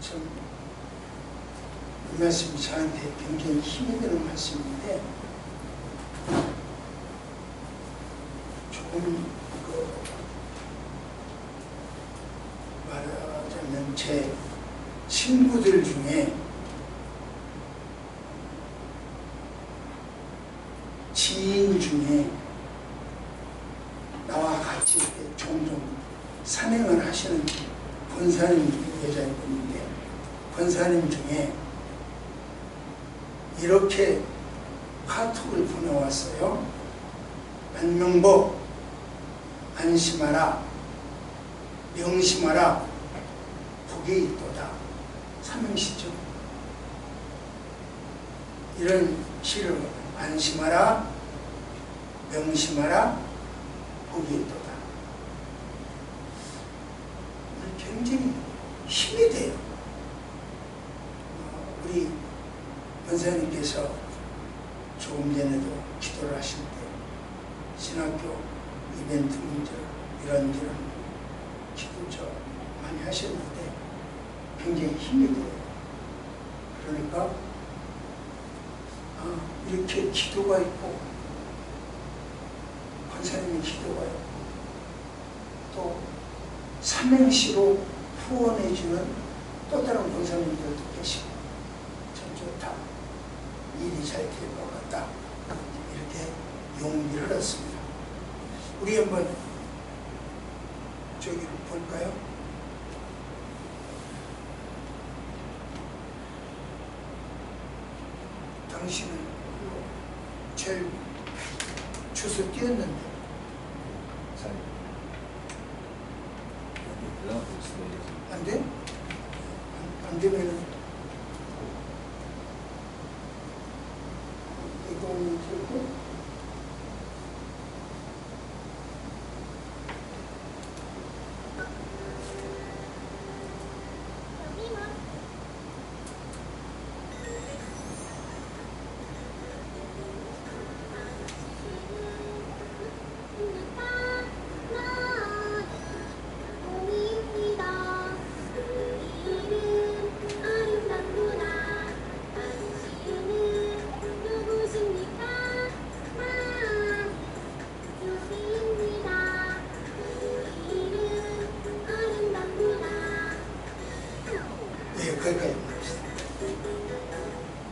참 이 말씀이 저한테 굉장히 힘이 드는 말씀인데 조금 말하자면 제 친구들 중에 지인 중에 나와 같이 이렇게 종종 산행을 하시는 권사님 여자분인데 권사님 중에 이렇게 카톡을 보내왔어요. 안명복 안심하라 명심하라 복이 있도다. 삼행시죠. 이런 시를 안심하라 명심하라 복이 있도다. 굉장히 힘이 돼요. 우리 권사님께서 조금 전에도 기도를 하실 때 신학교 이벤트 문제 이런저런 기도 많이 하셨는데 굉장히 힘이 돼요. 그러니까 이렇게 기도가 있고 권사님의 기도가 있고 또 삼행시로 후원해주는 또 다른 권사님들도 계시고 참 좋다. 일이 잘 될 것 같다. 이렇게 용기를 얻습니다. 우리 한번 저기를 볼까요? 당신은 제일 주소 띄었는데 안 돼? 안 되면은 이거는 들고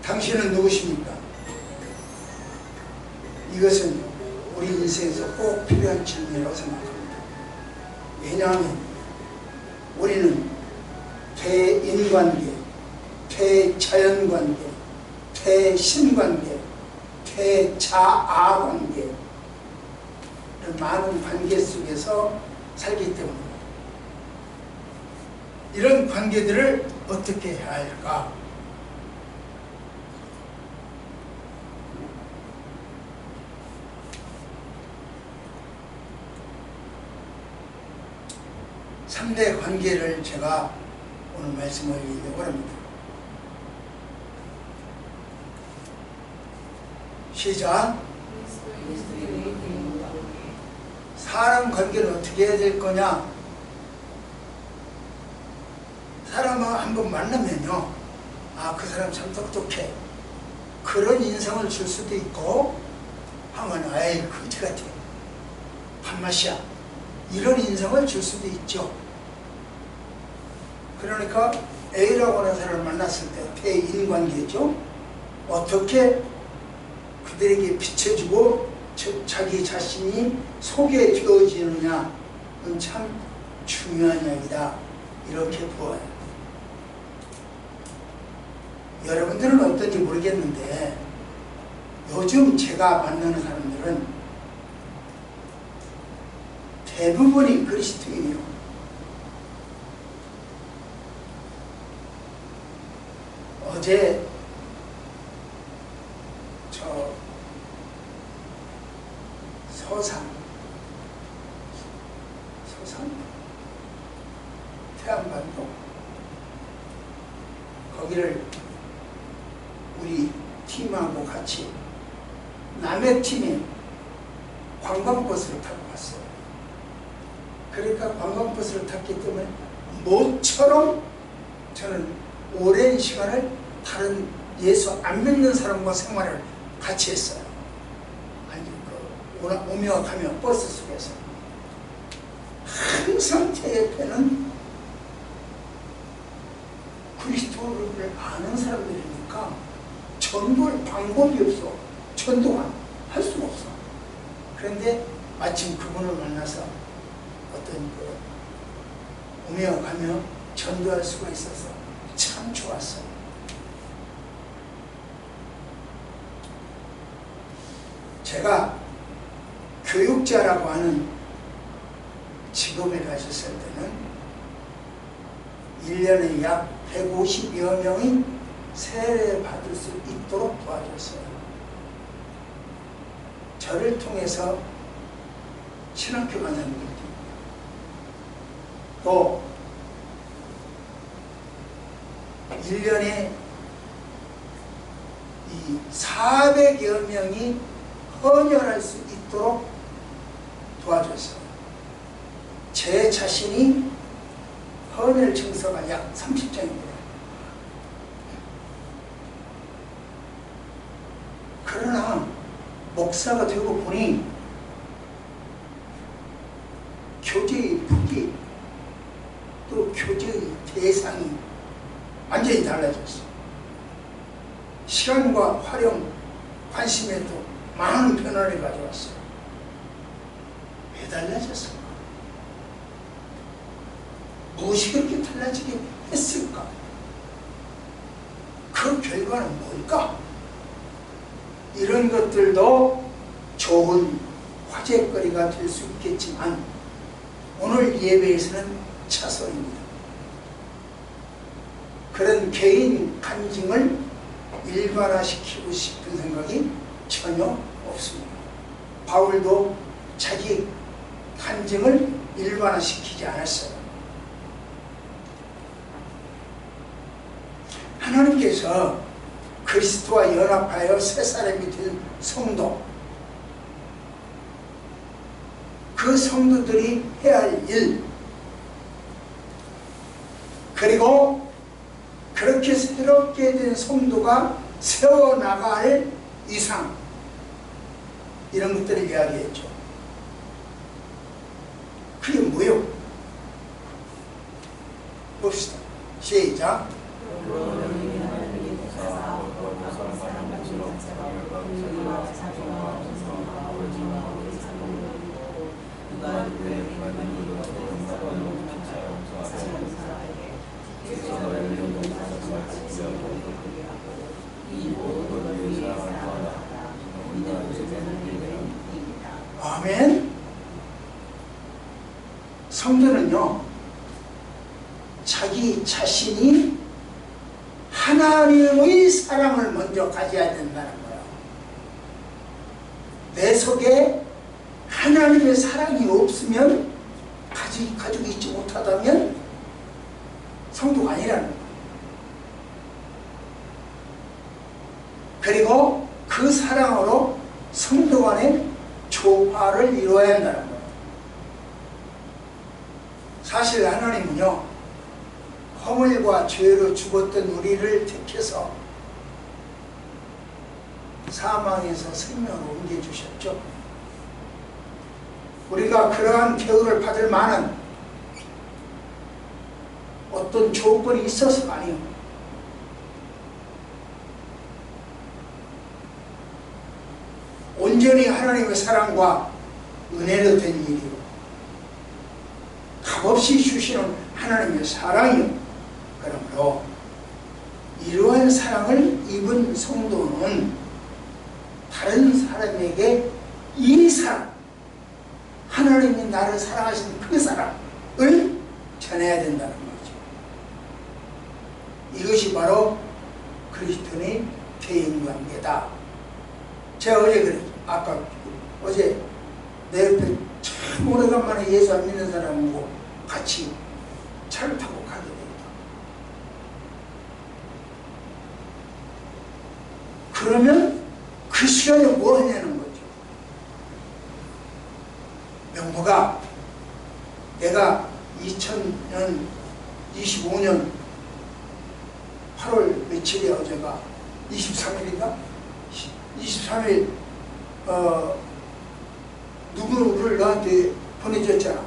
당신은 누구십니까? 이것은 우리 인생에서 꼭 필요한 질문이라고 생각합니다. 왜냐하면 우리는 대인관계, 대자연관계, 대신관계, 대자아관계 이런 많은 관계 속에서 살기 때문입니다. 이런 관계들을 어떻게 해야 할까? 삼대 관계를 제가 오늘 말씀을 드리려고 합니다. 시작. 사람 관계는 어떻게 해야 될 거냐? 사람을 한번 만나면요, 그 사람 참 똑똑해. 그런 인상을 줄 수도 있고, 하면 아이 그지 같아. 밥맛이야. 이런 인상을 줄 수도 있죠. 그러니까 A라고 하는 사람을 만났을 때 대인관계죠. 어떻게 그들에게 비춰주고 자기 자신이 소개되어지느냐는 참 중요한 이야기다. 이렇게 보아요. 여러분들은 어떤지 모르겠는데 요즘 제가 만나는 사람들은 대부분이 그리스도인이에요. 어제 저 서산 태안반도 거기를 우리 팀하고 같이 남의 팀이 관광버스를 타고 갔어요. 그러니까 관광버스를 탔기 때문에 모처럼 저는 오랜 시간을 다른 예수 안 믿는 사람과 생활을 같이 했어요. 아니, 오며 가며 버스 속에서 항상 제 옆에는 그리스도를 아는 사람들이니까 전도할 방법이 없어. 전도가 할 수가 없어. 그런데 마침 그분을 만나서 어떤 오며 가며 전도할 수가 있어서 참 좋았어요. 제가 교육자라고 하는 직업에 가셨을 때는 1년에 약 150여 명이 세례 받을 수 있도록 도와줬어요. 저를 통해서 신학교 간사님들 또 1년에 이 400여 명이 헌혈할 수 있도록 도와줬어요. 제 자신이 헌혈 증서가 약 30장입니다. 그러나 목사가 되고 보니 교제의 폭이 또 교제의 대상이 완전히 달라졌어. 시간과 활용, 관심에도 많은 변화를 가져왔어요. 왜 달라졌을까? 무엇이 그렇게 달라지게 했을까? 그 결과는 뭘까? 이런 것들도 좋은 화제거리가 될 수 있겠지만 오늘 예배에서는 차선입니다. 그런 개인 간증을 일반화시키고 싶은 생각이 전혀 없습니다. 바울도 자기 간증을 일반화시키지 않았어요. 하나님께서 그리스도와 연합하여 새 사람이 된 성도, 그 성도들이 해야 할 일, 그리고 그렇게 새롭게 된 성도가 세워나갈 이상, 이런 것들을 이야기했죠. 그게 뭐예요? 봅시다. 시작. 아멘. 성도는요, 자기 자신이 하나님의 사랑을 먼저 가져야 된다는 거예요. 내 속에 하나님의 사랑이 없으면, 가지고 있지 못하다면 성도가 아니라는 거예요. 그리고 그 사랑으로 성도 간에 조화를 이루어야 한다는 거예요. 사실 하나님은요, 허물과 죄로 죽었던 우리를 택해서 사망에서 생명으로 옮겨주셨죠. 우리가 그러한 계율을 받을 만한 어떤 조건이 있어서가 아니에요. 온전히 하나님의 사랑과 은혜로 된 일이요, 값없이 주시는 하나님의 사랑이요. 그러므로 이러한 사랑을 입은 성도는 다른 사람에게 이 사랑, 하나님이 나를 사랑하시는 그 사랑을 전해야 된다는 거죠. 이것이 바로 그리스도인의 대인관계다. 제가 어제 그랬죠. 어제 내 옆에 참 오래간만에 예수 안 믿는 사람하고 같이 차를 타고 가게 됩니다. 그러면 그 시간에 뭐 하냐는 거죠. 명보가 내가 2025년 8월 며칠이야 어제가 23일인가? 23일 누구를 너한테 보내줬잖아.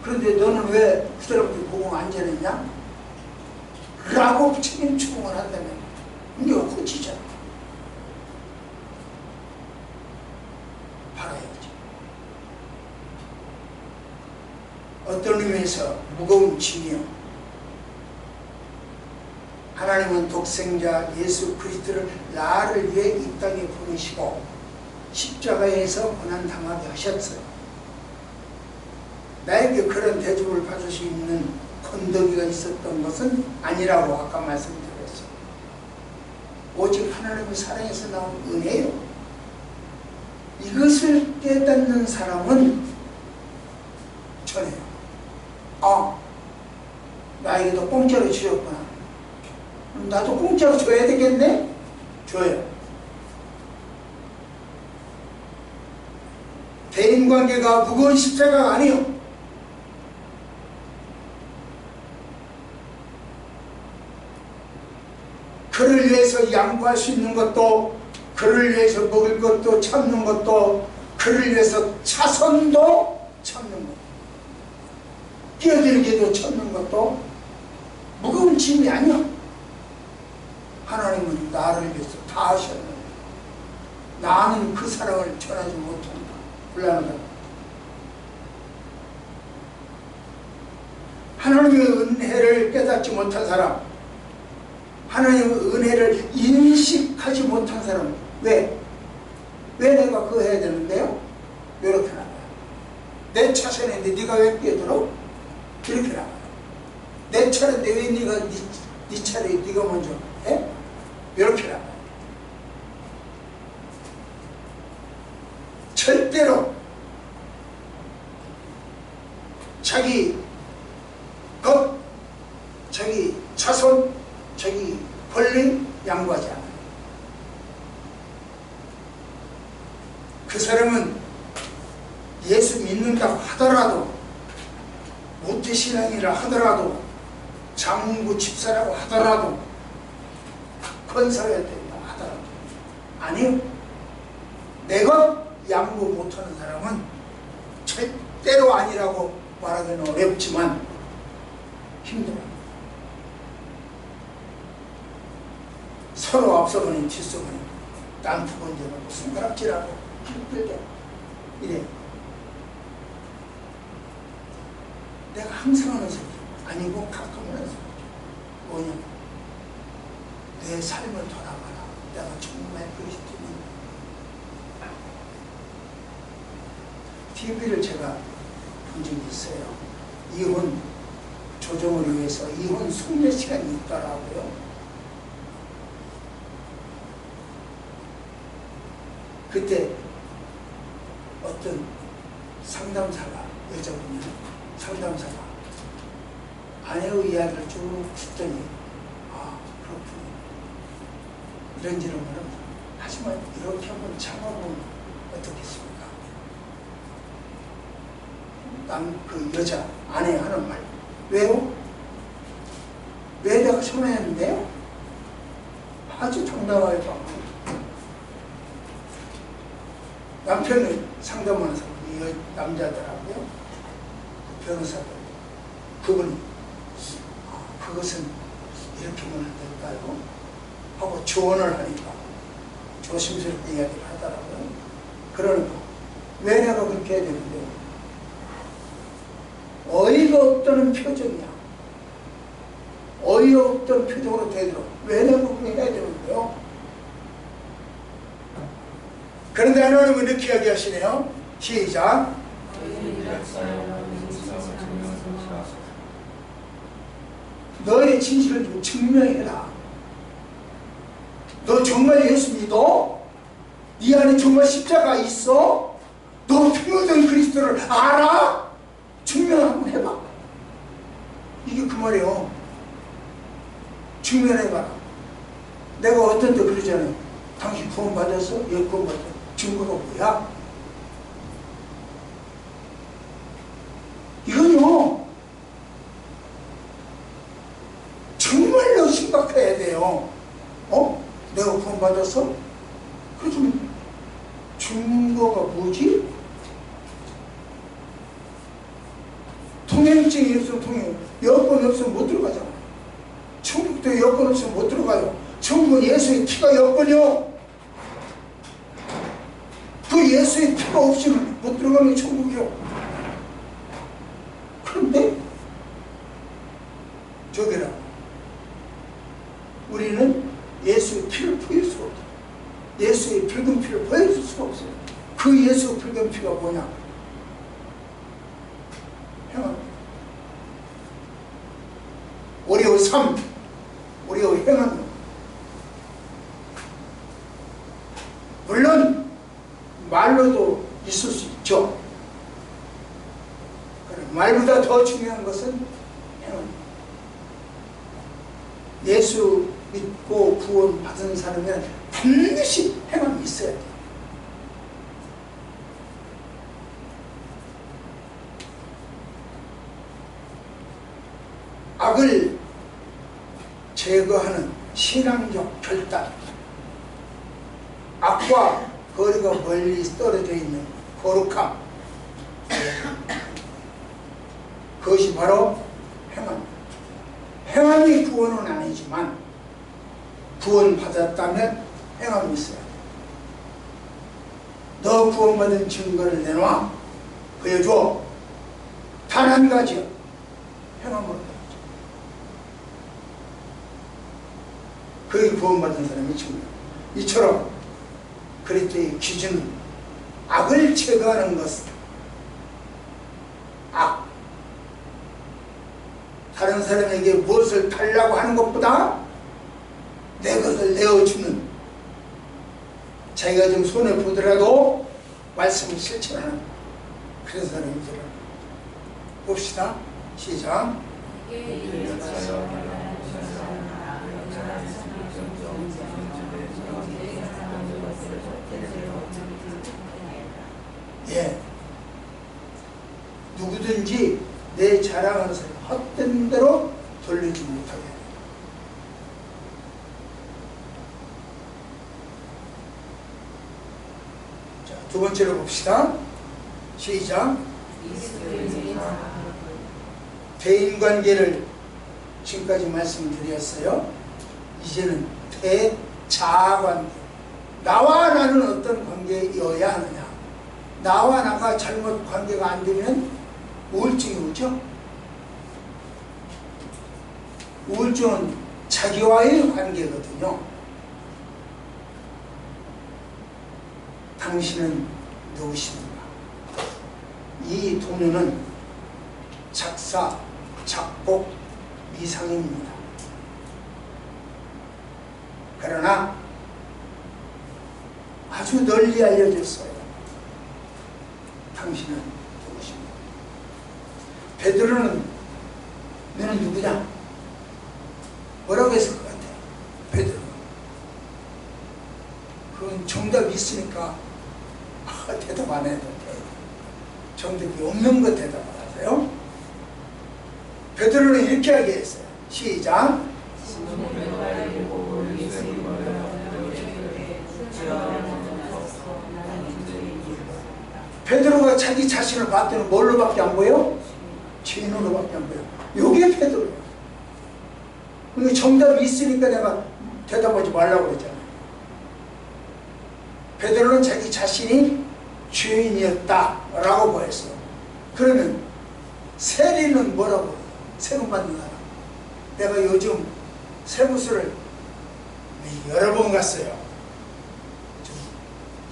그런데 너는 왜 그대로부터 복음 안 전했냐? 라고 책임 추궁을 한다면 이거 고치잖아. 바라야지. 어떤 의미에서 무거운 짐이요. 하나님은 독생자 예수 그리스도를 나를 위해 이 땅에 보내시고 십자가에서 고난당하게 하셨어요. 나에게 그런 대접을 받을 수 있는 건더기가 있었던 것은 아니라고 아까 말씀드렸어요. 오직 하나님의 사랑에서 나온 은혜예요. 이것을 깨닫는 사람은 전해요. 아, 나에게도 공짜로 주셨구나. 나도 공짜로 줘야 되겠네? 줘요. 대인관계가 무거운 십자가가 아니요. 그를 위해서 양보할 수 있는 것도, 그를 위해서 먹을 것도 참는 것도, 그를 위해서 차선도 참는 것도, 끼어들기도 참는 것도 무거운 짐이 아니야. 하나님은 나를 위해서 다 하셨는데 나는 그 사랑을 전하지 못한다. 곤란하다. 하나님의 은혜를 깨닫지 못한 사람, 하나님의 은혜를 인식하지 못한 사람, 왜 내가 그거 해야 되는데요? 이렇게 나가요. 내 차선인데 네가 왜 끼어들어? 이렇게 나가요. 내 차례인데 왜 네가 네 차례 네가 먼저 해? 이렇게 나가요. 절대로 자기 것, 자기 차손, 자기 권리 양보하지 않아요. 그 사람은 예수 믿는다고 하더라도, 모태신앙이라 하더라도, 장군부 집사라고 하더라도, 권사해야 된다 하더라도, 아니요. 내 것 양보 못하는 사람은 절대로 아니라고 말하기는 어렵지만 힘들어요. 서로 앞서거니 뒤서거니 딴 두 번째로 손가락질하고 힘들게 이래. 내가 항상 하는 소리 아니고 가끔 하는 소리 뭐냐, 내 삶을 돌아봐라. 내가 정말 그리스도인이다. TV를 제가 본 적이 있어요. 이혼 조정을 위해서 이혼 숙려 시간이 있더라고요. 그때 어떤 상담사가, 여자분이 상담사가 아내의 이야기를 쭉 듣더니, 아, 그렇군요. 이런저런 거는, 하지만 이렇게 한번 참아보면 어떻겠습니까? 그 여자 아내 하는 말, 왜요? 왜 내가 참아야하는데요? 아주 당당하게 봐. 남편을 상담하는 사람이 남자더라고요. 변호사들. 그분이 그것은 이렇게 하면 안 될까요? 하고 조언을 하니까 조심스럽게 이야기를 하더라고요. 그러니까 왜 내가 그렇게 해야 되는데요? 어이가 없다는 표정이야. 어이가 없다는 표정으로 되도록 왜 내가 그렇게 해야 되는데요? 그런데 하나님은 이렇게 이야기하시네요. 시작. 너의 진실을 좀 증명해라. 너 정말 예수 믿어? 네 안에 정말 십자가 있어? 너 피묻은 그리스도를 알아? 증명 한번 해봐. 이게 그 말이에요. 증명해봐라. 내가 어떤 때 그러잖아요. 당신 구원받았어? 예, 구원받았어. 증거가 뭐야? 이건요, 정말로 더 심각해야 돼요. 내가 구원받았어? 그러면 증거가 뭐지? 통행증이 없으면 통행, 여권 없으면 못 들어가잖아. 천국도 여권 없으면 못 들어가요. 천국은 예수의 피가 여권이요. 그 예수의 피가 없이는 못 들어가는 게 천국이요. 그런데 저기라, 우리는 예수의 피를 보일 수가 없다. 예수의 붉은 피를 보여줄 수가 없어요. 그 예수의 붉은 피가 뭐냐? 행함. 우리의 삶, 우리의 행함. 물론 말로도 있을 수 있죠. 말보다 더 중요한 것은 행함. 예수 믿고 구원 받은 사람은 반드시 행함이 있어야 돼요. 악을 제거하는 신앙적 결단, 악과 거리가 멀리 떨어져 있는 거룩함, 그것이 바로 행함입니다. 행함이 구원은 아니지만 구원받았다면 행함이 있어야 돼. 너 구원받은 증거를 내놔, 보여줘. 단 한 가지요. 행함으로. 그게 구원받은 사람이 증거. 이처럼 그리스도의 기준은 악을 제거하는 것, 악, 다른 사람에게 무엇을 달라고 하는 것보다 내 것을 내어주는, 자기가 좀 손해보더라도 말씀을 실천하는 그런 사람이더라. 봅시다. 시작. 예, 누구든지 내 자랑하는 사람 헛된 대로 돌리지 못하게. 자, 두 번째로 봅시다. 시작. 대인관계를 지금까지 말씀드렸어요. 이제는 대자관계. 나와 나는 어떤 관계여야 하느냐. 나와 나가 잘못 관계가 안 되면 우울증이 오죠. 우울증은 자기와의 관계거든요. 당신은 누구십니까? 이 동료는 작사, 작곡, 미상입니다. 그러나 아주 널리 알려졌어요. 당신은 누구십니까? 베드로는 너는 누구냐? 뭐라고 했을 것 같아요? 베드로. 그건 정답이 있으니까 대답 안 해도 돼요. 정답이 없는 것 대답 안 하세요. 베드로는 이렇게 하게 했어요. 시작. 베드로가 자기 자신을 봤더니 뭘로밖에 안 보여? 죄인으로밖에 안 보여. 요게 베드로예요. 그러니까 정답이 있으니까 내가 대답하지 말라고 그랬잖아요. 베드로는 자기 자신이 죄인이었다라고 보였어요. 그러면 세리는 뭐라고? 세금 받는 사람. 내가 요즘 세무서를 여러 번 갔어요.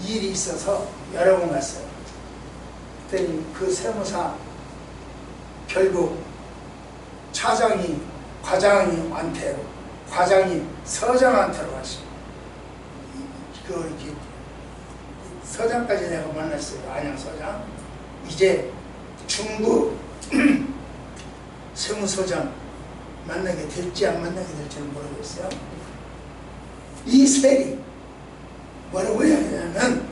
일이 있어서 여러 번 갔어요. 그랬더니 그 세무사 결국 차장이 과장님한테로, 과장이 서장한테로 갔어요. 이렇게 서장까지 내가 만났어요. 안양 서장. 이제 중부 세무서장 만나게 될지 안 만나게 될지는 모르겠어요. 이 세리 뭐라고 해야 하냐면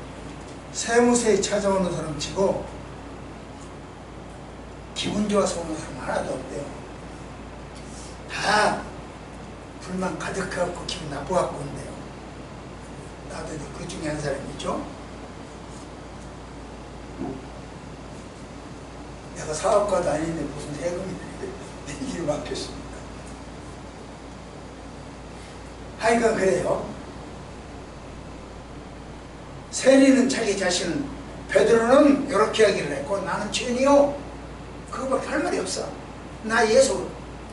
세무서에 찾아오는 사람 치고 기분 좋아서 오는 사람 하나도 없대요. 다 불만 가득해갖고 기분 나빠갖고 온대요. 나도 그 중에 한 사람이죠. 내가 사업가도 아닌데 무슨 세금이 내 길을 막혔습니까? 하여간 그래요. 세리는 자기 자신은, 베드로는 이렇게 이야기를 했고, 나는 죄인이요. 그거밖에 할 말이 없어. 나 예수,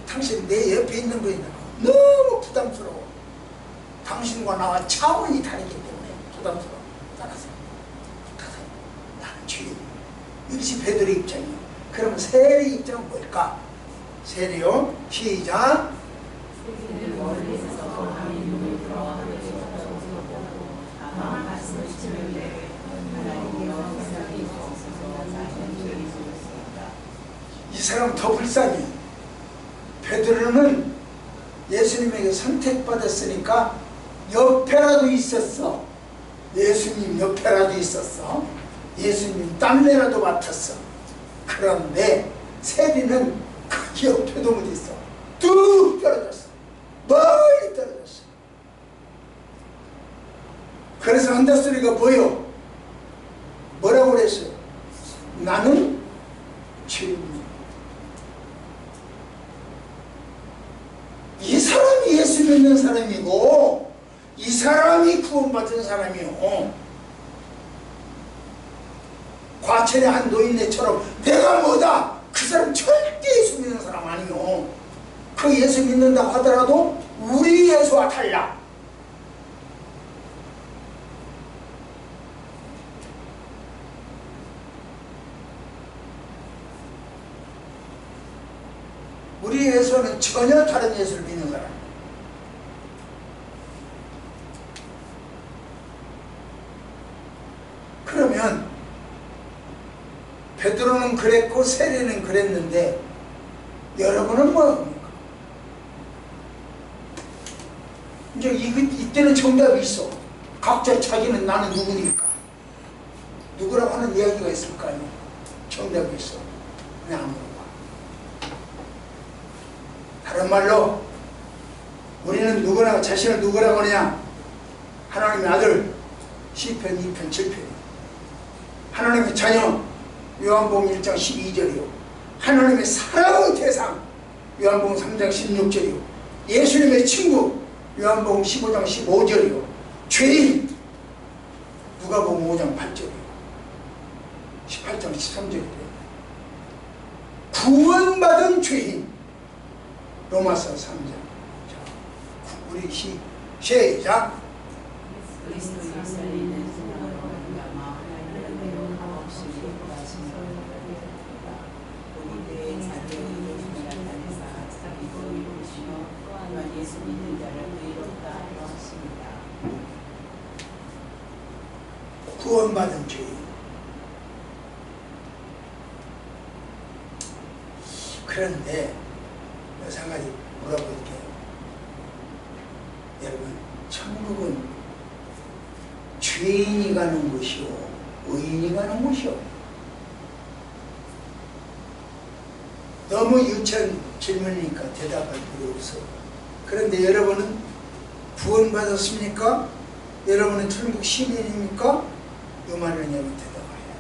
당신 내 옆에 있는 거니까 너무 부담스러워. 당신과 나와 차원이 다르기 때문에 부담스러워. 따라서 나는 죄인. 이것이 베드로 입장이에요. 그러면 세리 입장은 뭘까? 세리요. 시작. 이 사람 더 불쌍해. 베드로는 예수님에게 선택받았으니까 옆에라도 있었어. 예수님 옆에라도 있었어. 예수님 땀내라도 맡았어. 그런데 세리는 그 옆에도 못 있어. 뚝 떨어졌어. 멀리 떨어졌어. 그래서 한다 소리가 뭐요? 뭐라고 그랬어요? 나는 죄인이야. 이 사람이 예수 믿는 사람이고 이 사람이 구원받은 사람이요. 과천의 한 노인네처럼 내가 뭐다, 그 사람 절대 예수 믿는 사람 아니요. 그 예수 믿는다 하더라도 우리 예수와 달라. 우리 예수는 전혀 다른 예수를 믿는 사람. 그러면 베드로는 그랬고 세리는 그랬는데 여러분은 뭐합니까? 이제 이때는 정답이 있어. 각자 자기는 나는 누구니까. 누구라고 하는 이야기가 있을까요? 정답이 있어. 그냥 안 물어봐. 다른 말로 우리는 누구나 자신을 누구라고 하느냐? 하나님의 아들 시편 2편 7편, 하나님의 자녀 요한복음 1장 12절이요, 하나님의 사랑의 대상 요한복음 3장 16절이요, 예수님의 친구 요한복음 15장 15절이요, 죄인 누가복음 5장 8절이요, 18장 13절이요, 구원받은 죄인 로마서 3장. 우리 시작. 구원받은 죄인. 그런데 몇 가지 물어볼게요. 여러분, 천국은 죄인이 가는 곳이요, 의인이 가는 곳이요? 너무 유치한 질문이니까 대답할 필요 없어. 그런데 여러분은 구원받았습니까? 여러분은 천국 시민입니까? 이 말을 여러분 대답해야 돼.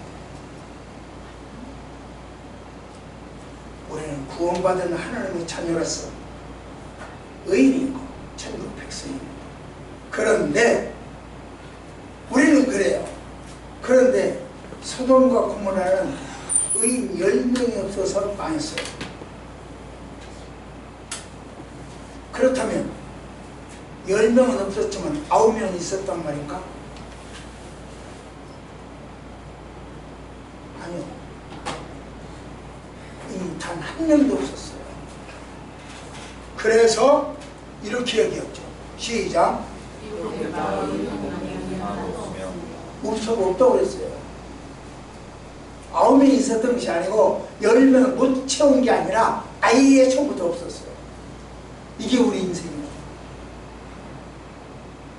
우리는 구원받은 하나님의 자녀로서 의인이고 천국 백성입니다. 그런데 우리는 그래요. 그런데 소돔과 고모라는 의인 10명이 없어서 망했어요. 그렇다면 10명은 없었지만 9명이 있었단 말인가? 아니요. 단 한 명도 없었어요. 그래서 이렇게 얘기했죠. 시작. 없다고 그랬어요. 9명이 있었던 것이 아니고 10명을 못 채운 게 아니라 아예 처음부터 없었어요. 이게 우리 인생이에요.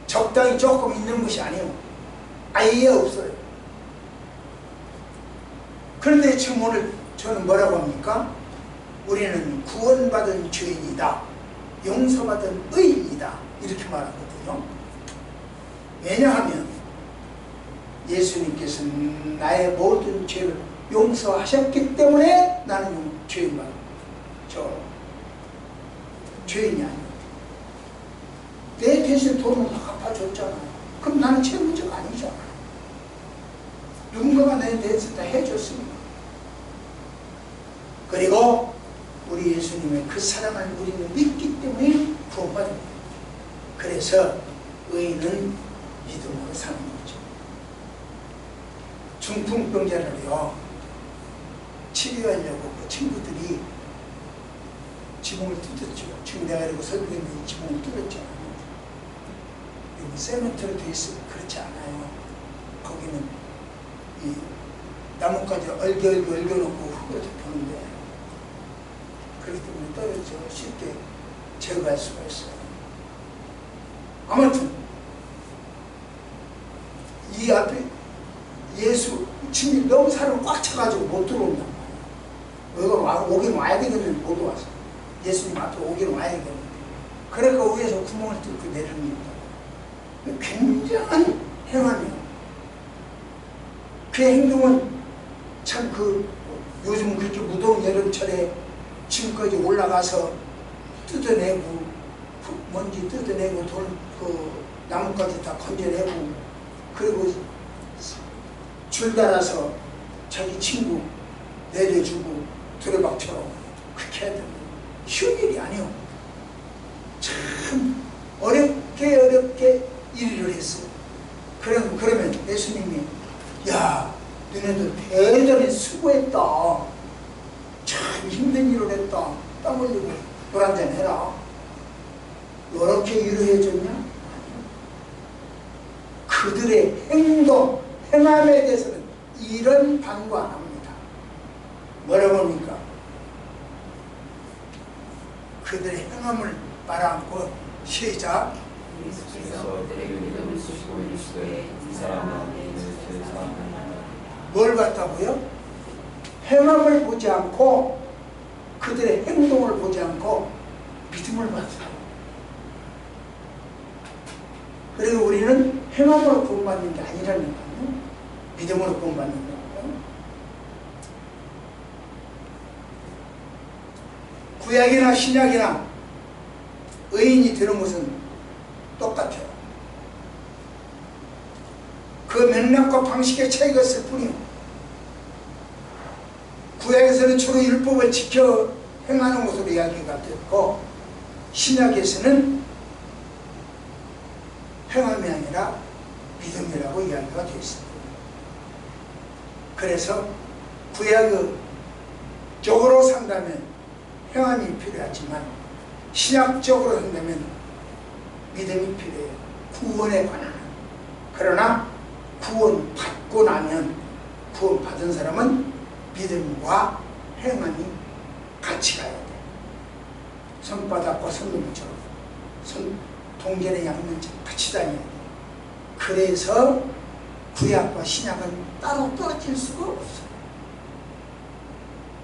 적당히 조금 있는 것이 아니에요. 아예 없어요. 그런데 지금 오늘 저는 뭐라고 합니까? 우리는 구원받은 죄인이다. 용서받은 의인이다 이렇게 말하거든요. 왜냐하면 예수님께서는 나의 모든 죄를 용서하셨기 때문에 나는 죄인만 저 죄인이 아니에요. 내 대신 돈을 다 갚아줬잖아요. 그럼 나는 죄 문제가 아니잖아. 누군가가 내 대신 다 해줬습니다. 그리고 우리 예수님의 그 사랑을 우리는 믿기 때문에 구원받습니다. 그래서 의인은 믿음으로 사는 거죠. 중풍병자를요 치료하려고 그 친구들이 지붕을 뜯었죠. 지금 내가 이러고 설교했는데 지붕을 뜯었잖아요. 여기 세멘트로 되어 있으면 그렇지 않아요. 거기는 이 나뭇가지 얽혀놓고 흙으로 덮었는데 그렇기 때문에 떨어져 쉽게 제거할 수가 있어요. 아무튼 이 앞에 예수 침이 너무 사람을 꽉 차가지고 못 들어온단 말이에요. 오긴 와야 되겠는데 못 와서 예수님 앞에 오긴 와야 되겠는데 그러니까 위에서 구멍을 뚫고 내려옵니다. 굉장한 행함이에요. 그 행동은 참 요즘 그렇게 무더운 여름철에 지금까지 올라가서 뜯어내고 먼지 뜯어내고 나뭇가지 다 건져내고 그리고 줄 달아서 자기 친구 내려주고 두레박처럼 그렇게 해야 됩니다. 쉬운 일이 아니에요. 참 어렵게 일을 했어요. 그러면 예수님이 야 너네들 대단히 수고했다. 참 힘든 일을 했다. 땀 흘리고 물 한잔 해라. 이렇게 위로해줬냐? 그들의 행함에 대해서는 이런 반구 안 합니다. 뭐라고 합니까? 그들의 행함을 말아안고 시작. 뭘 봤다고요? 행함을 보지 않고 그들의 행동을 보지 않고 믿음을 봤어요. 그리고 우리는 행함으로 구원받는 게 아니라는 거예요. 믿음으로 구원받는 거예요. 구약이나 신약이나 의인이 되는 것은 똑같아요. 그 맥락과 방식의 차이가 있을 뿐이에요. 구약에서는 주로 율법을 지켜 행하는 것으로 이야기가 됐고 신약에서는 행함이 아니라 믿음이라고 이야기가 되어 있습니다. 그래서 구약적으로 산다면 행함이 필요하지만 신약적으로 산다면 믿음이 필요해요. 구원에 관한. 그러나 구원받고 나면 구원받은 사람은 믿음과 행함이 같이 가야 돼. 손바닥과 손톱처럼 동전의 양면처럼 같이 다녀야 돼. 그래서 구약과 신약은 따로 떨어질 수가 없어요.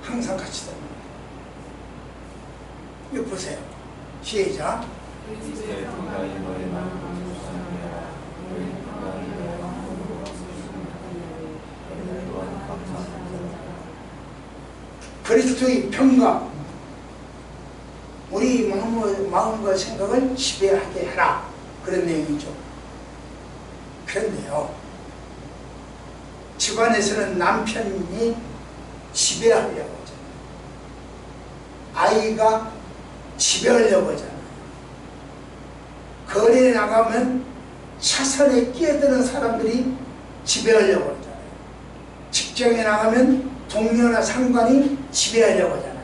항상 같이 다녀야 돼. 이거 보세요. 시작. 그리스도의 평강, 우리 마음과 생각을 지배하게 하라. 그런 내용이죠. 그런데요, 집안에서는 남편이 지배하려고 하잖아요. 아이가 지배하려고 하잖아요. 거리에 나가면 차선에 끼어드는 사람들이 지배하려고 하잖아요. 직장에 나가면 동료나 상관이 지배하려고 하잖아요.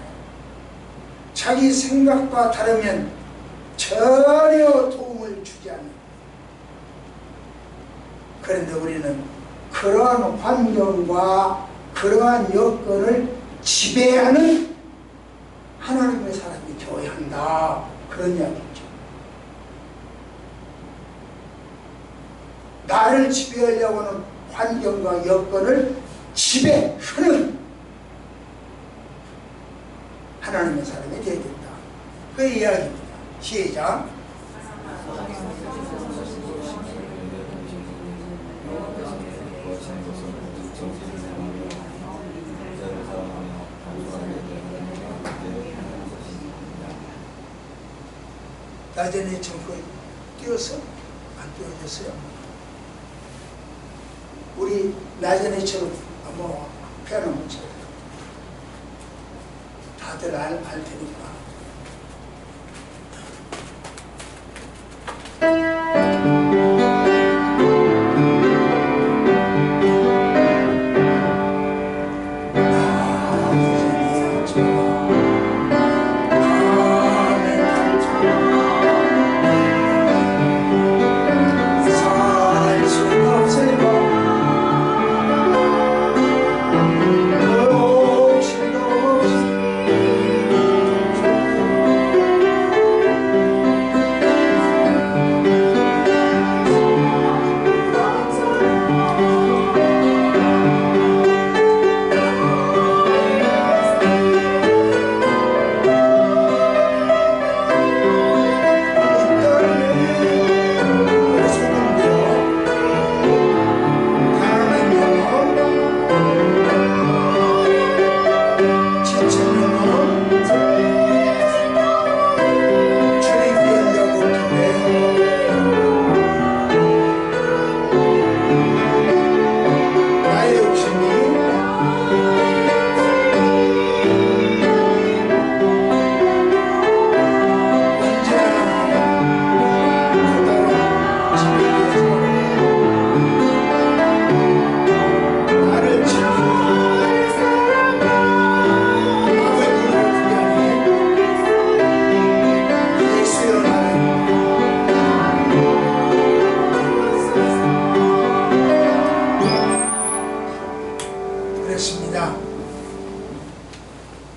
자기 생각과 다르면 전혀 도움을 주지 않는. 그런데 우리는 그러한 환경과 그러한 여건을 지배하는 하나님의 사람이 되어야 한다. 그런 이야기죠. 나를 지배하려고 하는 환경과 여건을 지배하는 하나님의 사람이 되어야 된다. 그 이야기입니다. 시작. 낮에는 정말 띄웠어? 안 띄워졌어요? 우리 낮에처럼 뭐 피아노 못 쳐요. 다들 알 테니까.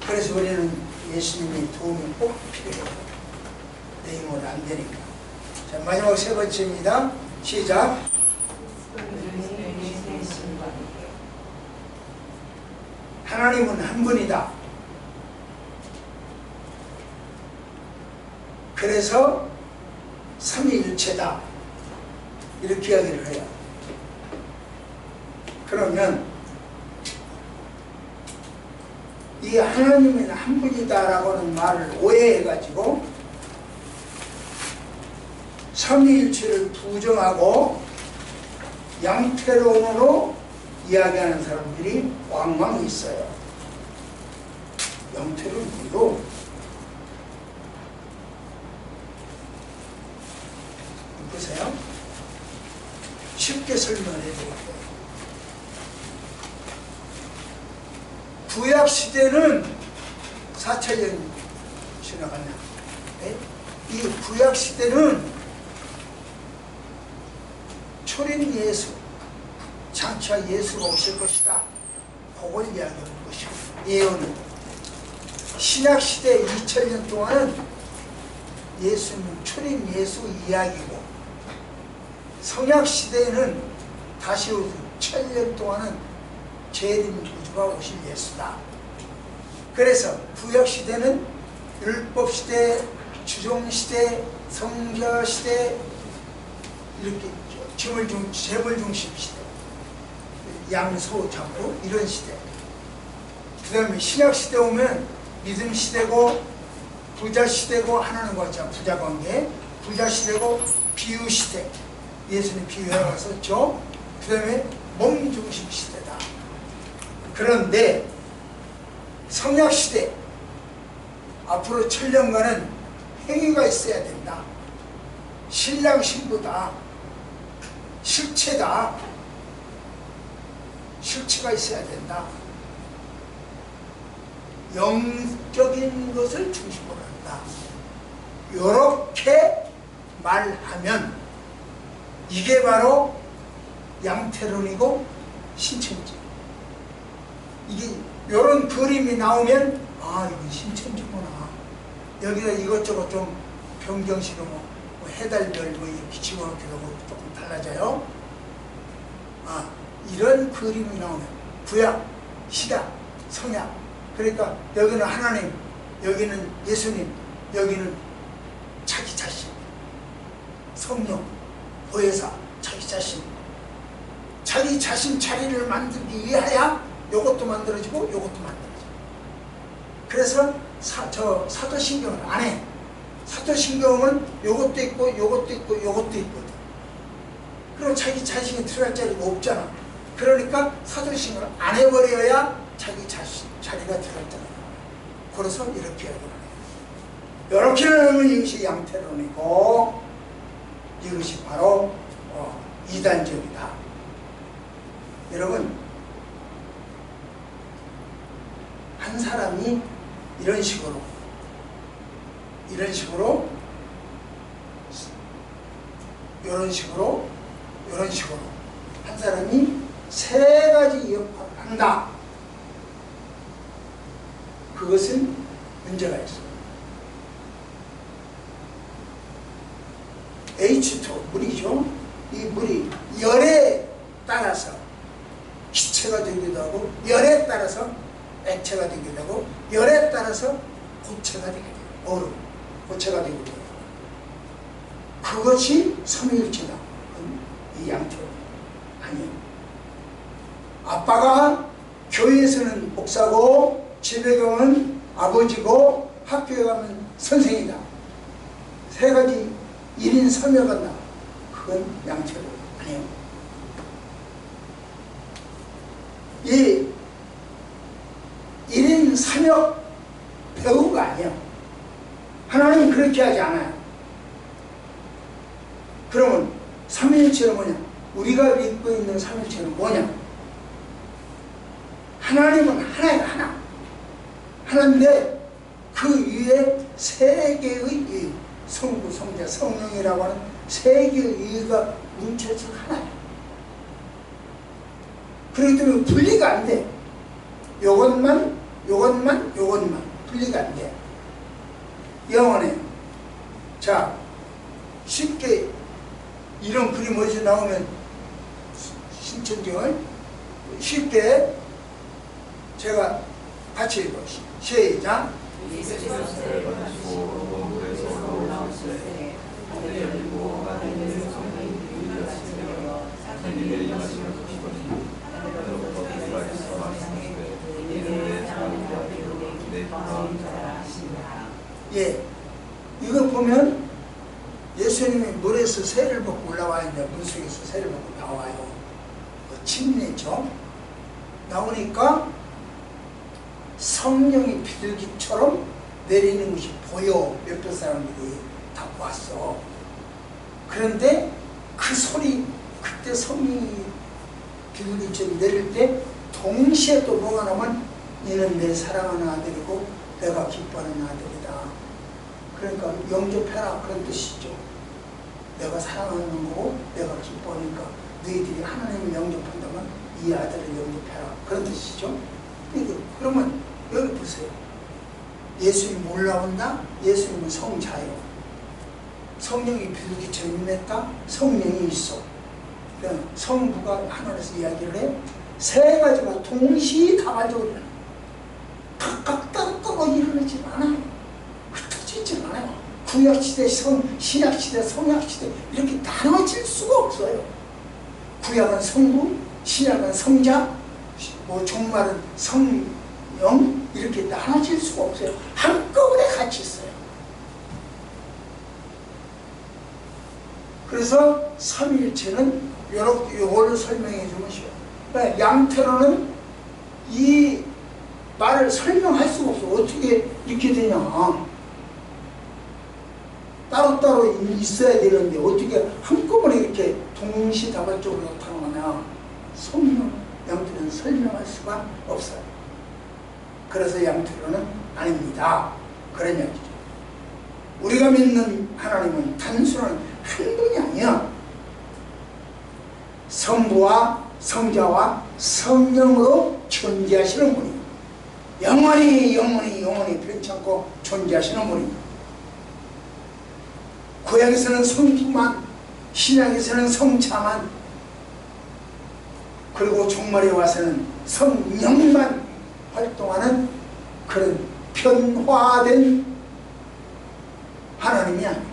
그래서 우리는 예수님의 도움이 꼭 필요해요. 내 힘으로 안 되니까. 자, 마지막 세 번째입니다. 시작. 하나님은 한 분이다. 그래서 삼위일체다. 이렇게 이야기를 해요. 그러면 이 하나님은 한 분이다라고는 말을 오해해가지고 삼위일체를 부정하고 양태론으로 이야기하는 사람들이 왕왕 있어요. 양태론으로 보세요. 쉽게 설명해 드릴게요. 구약시대는 4,000년 지나갔나? 이 구약시대는 초림 예수, 장차 예수가 오실 것이다. 그걸 이야기하는 것이고, 예언은 신약시대 2000년 동안은 예수는 초림 예수 이야기고, 성약시대에는 다시 1000년 동안은 재림 구주가 오실 예수다. 그래서 구약시대는 율법시대, 주종시대, 성결시대, 이렇게 재물중심 시대, 양소 잡고 이런 시대. 그 다음에 신약시대 오면 믿음시대고 부자시대고, 하나님과 부자관계, 부자시대고 비유시대, 예수님 비유해왔었죠. 그 다음에 몸중심 시대다. 그런데 성약시대, 앞으로 1000년간은 행위가 있어야 된다. 신랑 신부다. 실체다. 실체가 있어야 된다. 영적인 것을 중심으로 한다. 이렇게 말하면 이게 바로 양태론이고 신천지. 이게 이런 그림이 나오면 아, 이건 신천지구나. 여기다 이것저것 좀 변경시로 뭐 해달별 뭐 이렇게 집어넣기도 하고 조금 달라져요. 아, 이런 그림이 나오면 구약, 신약, 성약. 그러니까 여기는 하나님, 여기는 예수님, 여기는 자기 성령, 보혜사, 자기 자신 자리를 만들기 위하여 요것도 만들어지고 요것도 만들어지고. 그래서 사도신경을 안 해. 사도신경은 요것도 있고 요것도 있고 요것도 있거든. 그럼 자기 자신이 들어갈 자리가 없잖아. 그러니까 사도신경을 안 해버려야 자기 자신 자리가 들어갈 자리가. 그래서 이렇게 하는 거예요. 이렇게 하면 이것이 양태론이고 이것이 바로 이단적이다. 여러분, 한 사람이 이런 식으로 이런 식으로 한 사람이 세 가지 역할을 한다. 그것은 문제가 있어. H2 물이죠. 이 물이 열에 따라서 기체가 되기도 하고, 열에 따라서 액체가 되기도 하고, 열에 따라서 고체가 되기도 하고, 얼음, 고체가 되기도 하고. 그것이 삼위일체다. 이 양태 아니에요. 아빠가 교회에서는 목사고, 집에 가면 아버지고, 학교에 가면 선생이다. 세 가지 1인 3역한다. 그건 양체로 아니에요. 이 1인 3역 배우가 아니에요. 하나님은 그렇게 하지 않아요. 그러면 삼위일체는 뭐냐? 우리가 믿고 있는 삼위일체는 뭐냐? 하나님은 하나예요. 하나인데 그 위에 세 개의 성부, 성자, 성령이라고 하는 세 개의 의가 뭉쳐서 하나예요. 그렇기 때문에 분리가 안 돼. 요것만 분리가 안 돼. 영원해요. 자, 쉽게 이런 그림 어디서 나오면 신천지를 쉽게 제가 같이 읽어보시죠. 시작. 예, 이거 보면 예수님이 물에서 새를 먹고 올라와 있는데 물속에서 새를 먹고 나와요. 침례죠. 나오니까 성령이 비둘기처럼 내리는 것이 보여. 몇몇 사람들이 다 봤어. 그런데 그 소리, 그때 성령이 비둘기처럼 내릴 때 동시에 또 뭐가 나오면 이는 내 사랑하는 아들이고 내가 기뻐하는 아들이다. 그러니까 영접해라 그런 뜻이죠. 내가 사랑하는 거고 내가 기뻐하니까 너희들이 하나님을 영접한다면 이 아들을 영접해라 그런 뜻이죠. 그러면 여기 보세요. 예수님 올라온다. 예수님은 성자예요. 성령이 비둘기처럼 임했다. 성령이 있어. 그러니까 성부가 하늘에서 이야기를 해. 세 가지가 동시에 다발적으로 일어나. 각각 따로따로 일어나지 않아요. 흩어지지 않아요. 구약시대, 신약시대, 성약시대 이렇게 나눠질 수가 없어요. 구약은 성부, 신약은 성자, 종말은 성령 이렇게 나눠질 수가 없어요. 한꺼번에 같이 있어요. 그래서 삼위일체는 이걸로 설명해 주면 쉬워요. 그러니까 양태로는 이 말을 설명할 수가 없어. 어떻게 이렇게 되냐. 따로따로 있어야 되는데 어떻게 한꺼번에 이렇게 동시다발적으로 나타나냐. 성령, 양태로는 설명할 수가 없어요. 그래서 양태로는 아닙니다. 그런 얘기죠. 우리가 믿는 하나님은 단순한 한 분이 아니야. 성부와 성자와 성령으로 존재하시는 분이에요. 영원히 변찮고 존재하시는 분이에요. 구약에서는 성부만, 신약에서는 성자만, 그리고 종말에 와서는 성령만 활동하는 그런 변화된 하나님이 아니에요.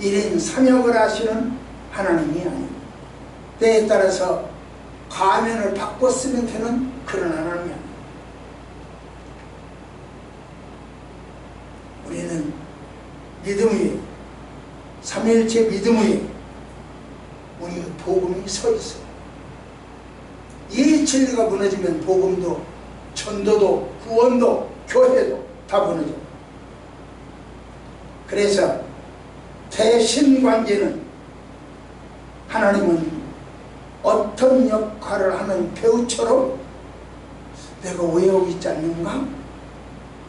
1인 3역을 하시는 하나님이 아닙니다. 때에 따라서 가면을 바꿔 쓰면 되는 그런 하나님이 아닙니다. 우리는 믿음 위에, 삼위일체 믿음 위에 우리 복음이 서 있어요. 이 진리가 무너지면 복음도, 전도도, 구원도, 교회도 다 무너져요. 그래서 대신관계는 하나님은 어떤 역할을 하는 배우처럼 내가 외우고 있지 않는가?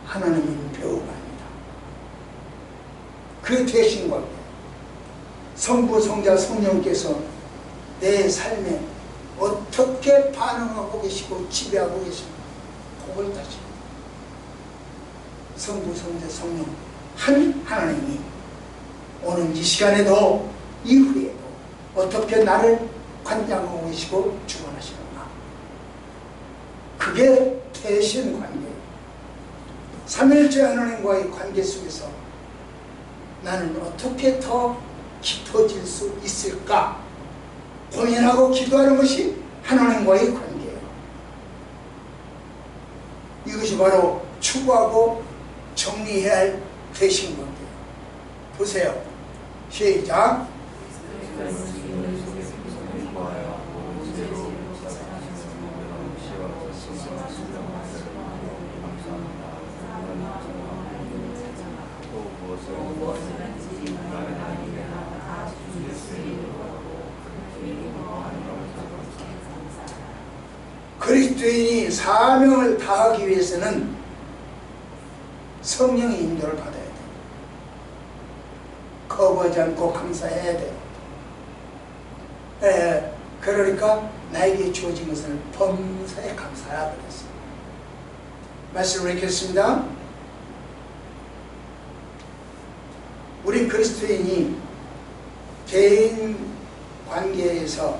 하나님은 배우가 아니다. 그 대신관계, 성부, 성자, 성령께서 내 삶에 어떻게 반응하고 계시고 지배하고 계십니까? 그걸 다시 성부, 성자, 성령 한 하나님이 오늘 이 시간에도 이후에도 어떻게 나를 관장하고 계시고 주관하시는가? 그게 대신 관계예요. 삼일째 하나님과의 관계 속에서 나는 어떻게 더 깊어질 수 있을까? 고민하고 기도하는 것이 하나님과의 관계예요. 이것이 바로 추구하고 정리해야 할 대신 관계예요. 보세요. 시작. 그리스도인이 사명을 다하기 위해서는 성령의 인도를 받아야 돼요. 거부하지 않고 감사해야 돼요. 그러니까 나에게 주어진 것을 범사에 감사하라 그랬어요. 말씀을 읽겠습니다. 우리 그리스도인이 개인 관계에서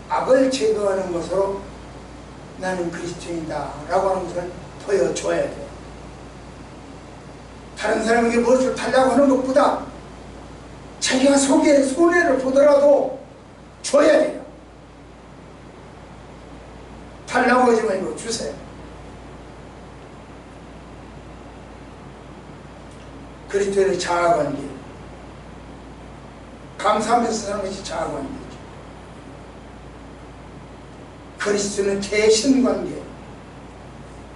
악을 제거하는 것으로 나는 그리스도인이다 라고 하는 것을 보여줘야 돼요. 다른 사람에게 무엇을 달라고 하는 것보다 자기가 속에 손해를 보더라도 줘야 돼요. 달라고 하지 말고 주세요. 그리스도인의 자아관계, 감사하면서 사는 것이 자아관계죠. 그리스도는 대신관계,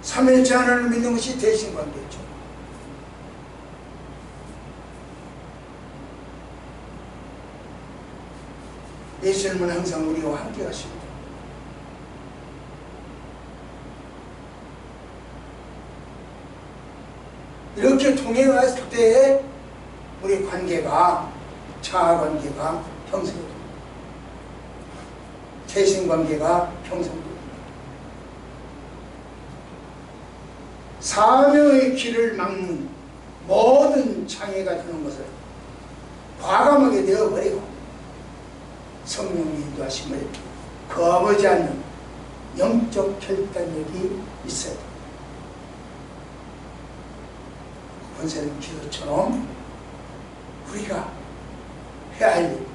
삼일째 하나님을 믿는 것이 대신관계죠. 예수님은 항상 우리와 함께 하십니다. 이렇게 동행했을 때에 우리 관계가, 자아관계가 형성됩니다. 대신관계가 형성됩니다. 사명의 길을 막는 모든 장애가 되는 것을 과감하게 내어버리고 성령의 인도하심을 거부하지 않는 영적 결단력이 있어야 됩니다. 권세는 기도처럼 우리가 해야 할 일,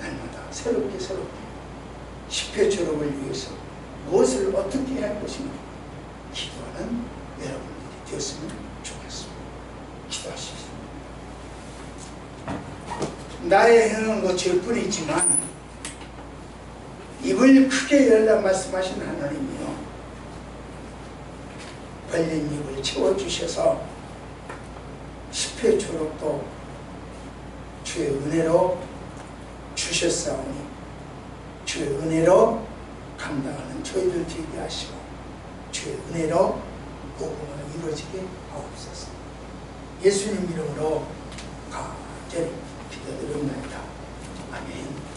날마다 새롭게 10회 졸업을 위해서 무엇을 어떻게 해야 할 것인가 기도하는 여러분들이 되었으면 좋겠습니다. 기도하십시오. 나의 행은 뭐 죄뿐이지만 입을 크게 열라 말씀하신 하나님이요, 벌린 입을 채워주셔서 10회 졸업도 주의 은혜로 주셨사오니 주의 은혜로 감당하는 저희들 되게 하시고 주의 은혜로 복음을 이루어지게 하옵소서. 예수님 이름으로 간절히 기도드립니다. 아멘.